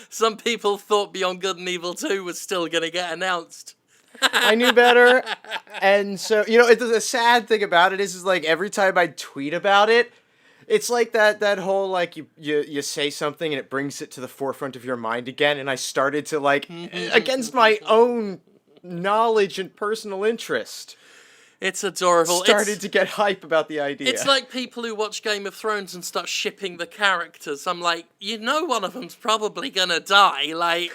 Some people thought Beyond Good and Evil 2 was still going to get announced. I knew better, and so, the sad thing about it is like every time I tweet about it, it's like that whole, like, you say something and it brings it to the forefront of your mind again, and I started to, like, against my own knowledge and personal interest, It's adorable. started to get hype about the idea. It's like people who watch Game of Thrones and start shipping the characters. I'm like, one of them's probably gonna die. Like,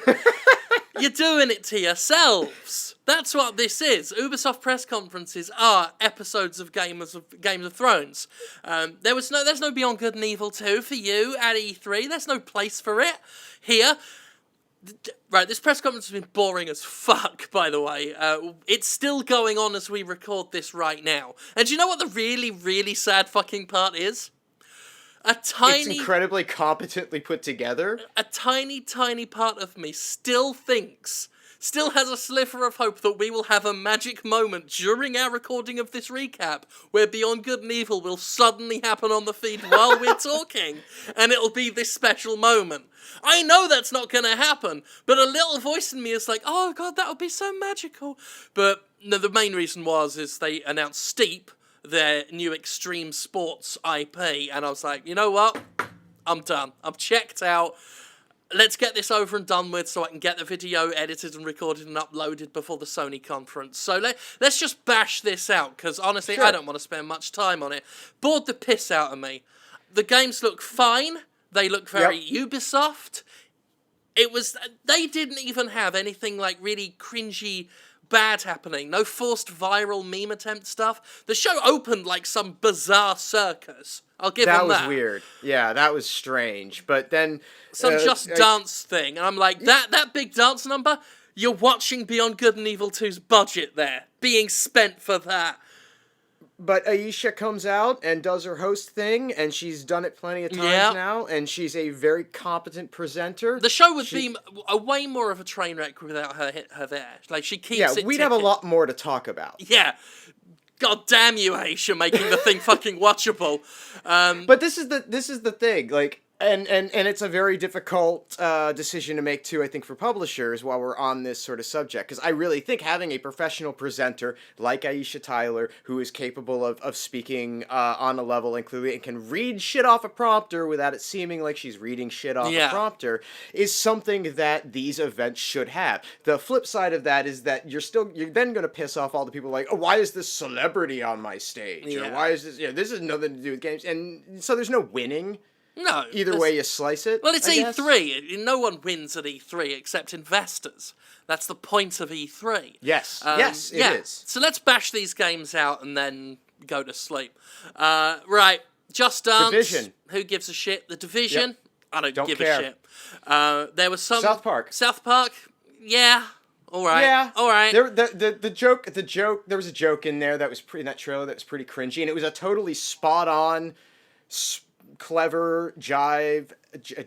you're doing it to yourselves. That's what this is. Ubisoft press conferences are episodes of Games of Thrones. There's no Beyond Good and Evil 2 for you at E3. There's no place for it here. Right, this press conference has been boring as fuck, by the way. It's still going on as we record this right now. And do you know what the really, really sad fucking part is? It's incredibly competently put together. A tiny, tiny part of me still has a sliver of hope that we will have a magic moment during our recording of this recap where Beyond Good and Evil will suddenly happen on the feed while we're talking, and it'll be this special moment. I know that's not going to happen, but a little voice in me is like, oh god, that would be so magical. But no, the main reason is they announced Steep, their new extreme sports IP, and I was like, you know what? I'm done. I'm checked out. Let's get this over and done with so I can get the video edited and recorded and uploaded before the Sony conference. So let's just bash this out, because honestly, Sure. I don't want to spend much time on it. Bored the piss out of me. The games look fine. They look very Ubisoft. They didn't even have anything like really cringy bad happening. No forced viral meme attempt stuff. The show opened like some bizarre circus. I'll give them that. That was weird. Yeah, that was strange. But then some Just Dance thing, and I'm like, that big dance number, you're watching Beyond Good and Evil 2's budget there, being spent for that. But Aisha comes out and does her host thing, and she's done it plenty of times now, and she's a very competent presenter. The show would be a way more of a train wreck without her there. Like, she keeps it we'd ticking. have a lot more to talk about. Yeah. God damn you, Aisha, making the thing fucking watchable. But this is the thing, like, and it's a very difficult decision to make too, I think, for publishers while we're on this sort of subject, because I really think having a professional presenter like Aisha Tyler, who is capable of speaking on a level and clearly and can read shit off a prompter without it seeming like she's reading shit off a prompter, is something that these events should have. The flip side of that is that you're then going to piss off all the people like, oh, why is this celebrity on my stage? Or why is this, this has nothing to do with games. And so there's no winning. No. Either way you slice it. Well, it's E3. No one wins at E3 except investors. That's the point of E3. Yes. Yes, it is. So let's bash these games out and then go to sleep. Right. Just Dance. Division. Who gives a shit? The Division? Yep. I don't give care. a shit. There was some... South Park. Yeah. All right. Yeah. All right. The joke, there was a joke in there that was in that trailer that was pretty cringy, and it was a totally spot on, clever jab at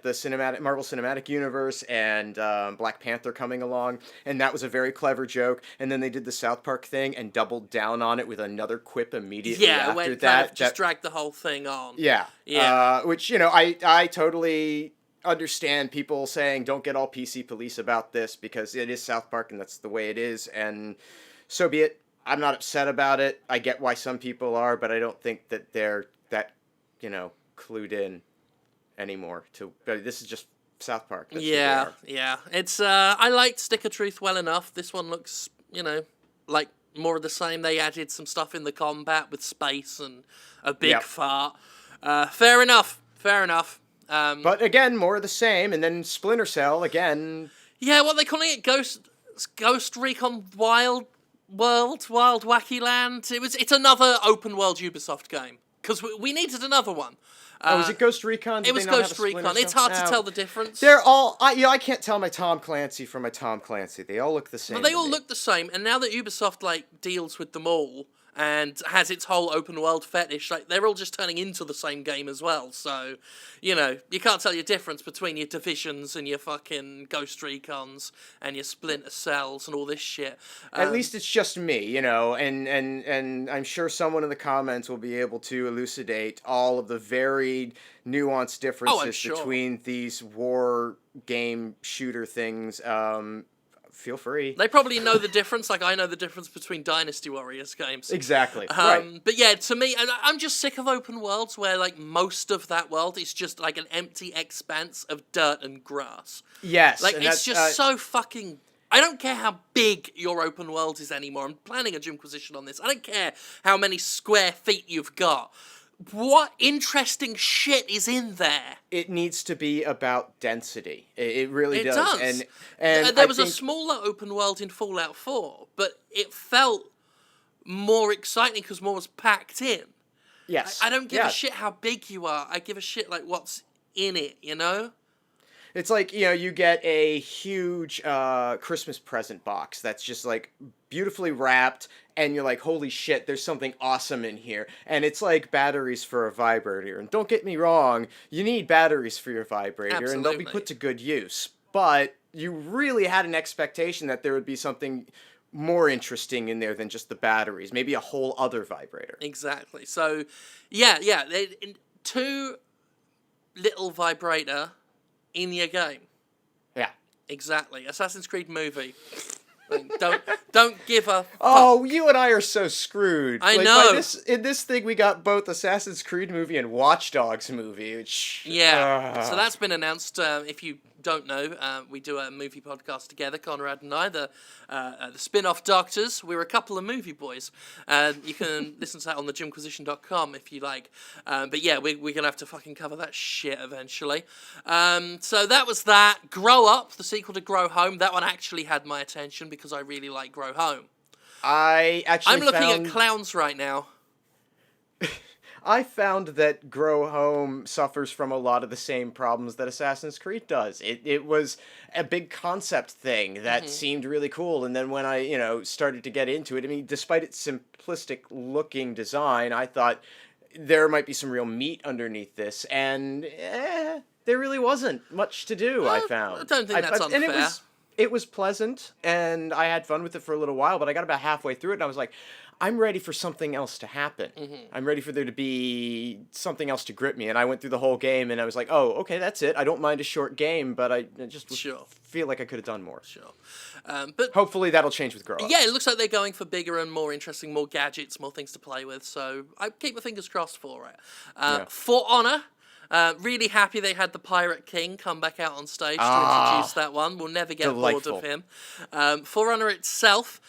the Marvel Cinematic Universe and Black Panther coming along, and that was a very clever joke. And then they did the South Park thing and doubled down on it with another quip immediately after that. Just dragged the whole thing on. Yeah. Which I totally understand people saying don't get all PC police about this because it is South Park and that's the way it is, and so be it. I'm not upset about it. I get why some people are, but I don't think that they're that clued in anymore but this is just South Park. That's yeah. It's I liked Stick of Truth well enough. This one looks, like more of the same. They added some stuff in the combat with space and a big fart. Fair enough. But again, more of the same, and then Splinter Cell again. Yeah, what are they calling it? Ghost Recon Wild Wacky Land. It's another open world Ubisoft game. Because we needed another one. Was it Ghost Recon? It was Ghost Recon. It's hard to tell the difference. They're all... I can't tell my Tom Clancy from my Tom Clancy. They all look the same. But they all look the same, and now that Ubisoft deals with them all, and has its whole open world fetish. Like, they're all just turning into the same game as well. So, you know, you can't tell your difference between your Divisions and your fucking Ghost Recons and your Splinter Cells and all this shit. At least it's just me, you know, and I'm sure someone in the comments will be able to elucidate all of the varied, nuanced differences sure. between these war game shooter things. Feel free. They probably know the difference, like I know the difference between Dynasty Warriors games. Exactly. Right. But yeah, to me, I'm just sick of open worlds where, like, most of that world is just like an empty expanse of dirt and grass. Yes. Like, and it's just so fucking... I don't care how big your open world is anymore. I'm planning a Jimquisition on this. I don't care how many square feet you've got. What interesting shit is in there? It needs to be about density. It really It does. does. And there was a smaller open world in Fallout 4, but it felt more exciting because more was packed in. Yes. I don't give a shit how big you are. I give a shit, like, what's in it, you know? It's like, you know, you get a huge Christmas present box that's just, like, beautifully wrapped, and you're like, holy shit, there's something awesome in here. And it's like batteries for a vibrator. And don't get me wrong, you need batteries for your vibrator, Absolutely. and they'll be put to good use. But you really had an expectation that there would be something more interesting in there than just the batteries. Maybe a whole other vibrator. Exactly. So, yeah. Too little vibrator in your game. Yeah. Exactly. Assassin's Creed movie. Like, don't give a fuck. Oh, you and I are so screwed. I like, know. In this thing, we got both Assassin's Creed movie and Watch Dogs movie. Which, So that's been announced. If you don't know, we do a movie podcast together, Conrad and I, the spin-off Doctors. We're a couple of movie boys. You can listen to that on the Jimquisition.com if you like. But yeah, we're going to have to fucking cover that shit eventually. So that was that. Grow Up, the sequel to Grow Home. That one actually had my attention because I really like Grow Home. I'm looking at clowns right now. I found that Grow Home suffers from a lot of the same problems that Assassin's Creed does. It was a big concept thing that seemed really cool, and then when I, you know, started to get into it, I mean, despite its simplistic looking design, I thought there might be some real meat underneath this, and there really wasn't much to do, I found. I don't think that's unfair. And it was pleasant, and I had fun with it for a little while, but I got about halfway through it, and I was like, I'm ready for something else to happen. I'm ready for there to be something else to grip me. And I went through the whole game, and I was like, oh, okay, that's it. I don't mind a short game, but I just feel like I could have done more. But hopefully that'll change with Grow Up. Yeah, it looks like they're going for bigger and more interesting, more gadgets, more things to play with. So I keep my fingers crossed for it. For Honor, really happy they had the Pirate King come back out on stage to introduce that one. We'll never get bored of him. For Honor itself...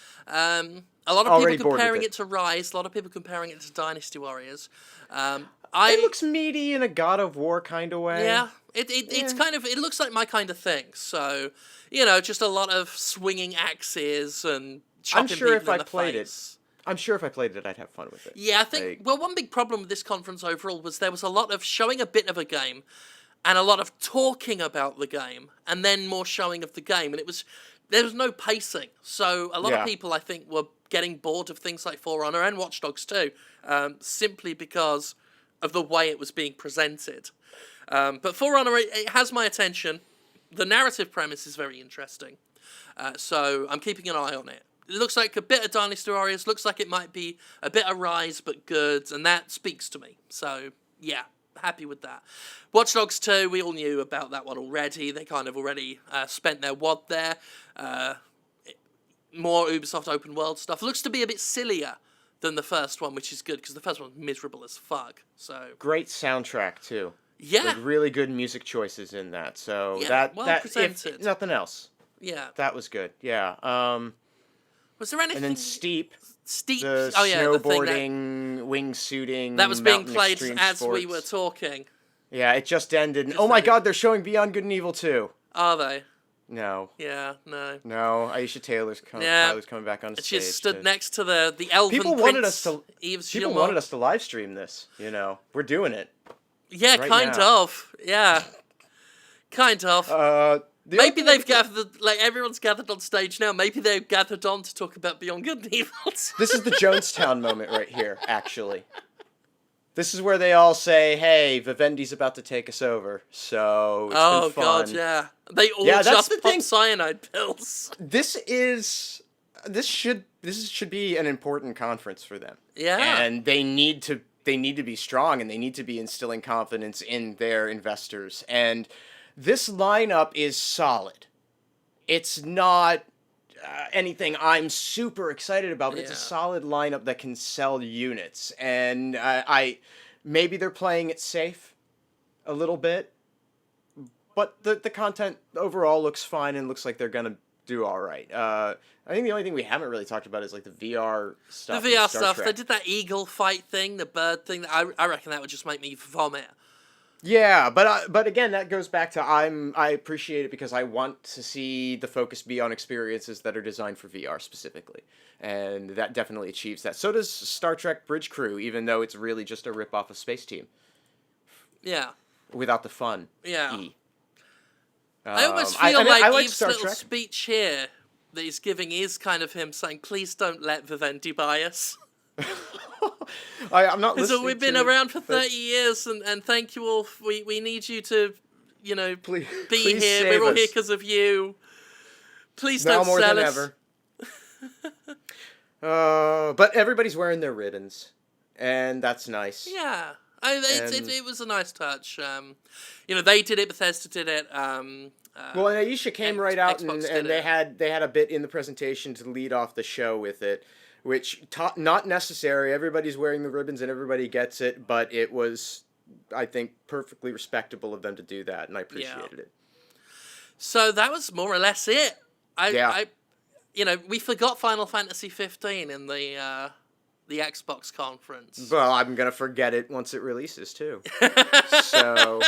a lot of people comparing it to Rise, a lot of people comparing it to Dynasty Warriors. It looks meaty in a God of War kind of way. Yeah, it's kind of, it looks like my kind of thing. So, you know, just a lot of swinging axes and chopping people in the face. I'm sure if I played it, I'd have fun with it. Yeah, I think, well, one big problem with this conference overall was there was a lot of showing a bit of a game and a lot of talking about the game and then more showing of the game. And there was no pacing. So a lot of people, I think, were getting bored of things like For Honor and Watch Dogs 2, simply because of the way it was being presented. But For Honor, it has my attention. The narrative premise is very interesting. So I'm keeping an eye on it. It looks like a bit of Dynasty Warriors, looks like it might be a bit of Rise, but good, and that speaks to me. So, yeah, happy with that. Watch Dogs 2, we all knew about that one already. They kind of already spent their wad there. More Ubisoft open world stuff. Looks to be a bit sillier than the first one, which is good, because the first one was miserable as fuck. So great soundtrack, too. Yeah. Like really good music choices in that. So yeah, well presented. If nothing else. Yeah. That was good. Yeah. Was there anything... And then Steep. Steep. The snowboarding, wingsuiting. That was being played as sports. we were talking. Yeah, it just ended. Oh my god, they're showing Beyond Good and Evil 2. Are they? No. Yeah, no. No, Aisha Taylor's coming back on stage. She stood next to the elven people prince. People wanted us to live stream this, you know. We're doing it. Yeah, right kind now. of. Yeah. Kind of. Maybe they've gathered, like, everyone's gathered on stage now. Maybe they've gathered on to talk about Beyond Good and Evil. This is the Jonestown moment right here, actually. This is where they all say, hey, Vivendi's about to take us over, so it's been fun. God, yeah. They all just pop cyanide pills. This should be an important conference for them. Yeah. And they need to be strong, and they need to be instilling confidence in their investors. And this lineup is solid. It's not anything I'm super excited about, but it's a solid lineup that can sell units. And maybe they're playing it safe a little bit, but the content overall looks fine and looks like they're gonna do all right. I think the only thing we haven't really talked about is like the VR stuff. The VR stuff. They did that eagle fight thing, the bird thing. I reckon that would just make me vomit. Yeah, but again, that goes back to I appreciate it because I want to see the focus be on experiences that are designed for VR specifically, and that definitely achieves that. So does Star Trek Bridge Crew, even though it's really just a rip-off of Space Team. Yeah. Without the fun. Yeah. E. I almost feel like Eve's Star little Trek. speech here that he's giving is kind of him saying, "Please don't let Vivendi buy us." I'm not listening. So we've been around for 30 years, and thank you all. We need you to, please here. We're all here because of you. Please don't more sell than us. Ever. But everybody's wearing their ribbons, and that's nice. Yeah, it was a nice touch. They did it. Bethesda did it. Well, and Aisha came right out, and they had a bit in the presentation to lead off the show with it, which not necessary. Everybody's wearing the ribbons and everybody gets it, but it was, I think, perfectly respectable of them to do that, and I appreciated it. So that was more or less it. We forgot Final Fantasy 15 in the Xbox conference. Well, I'm gonna forget it once it releases too. So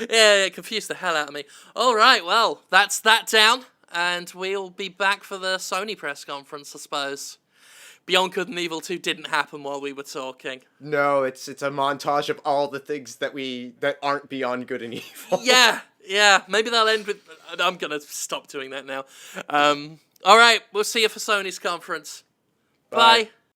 yeah, it confused the hell out of me. All right, well, that's that down, and we'll be back for the Sony press conference, I suppose. Beyond Good and Evil 2 didn't happen while we were talking. No, it's a montage of all the things that aren't Beyond Good and Evil. Yeah. Maybe they'll end with. I'm gonna stop doing that now. All right, we'll see you for Sony's conference. Bye.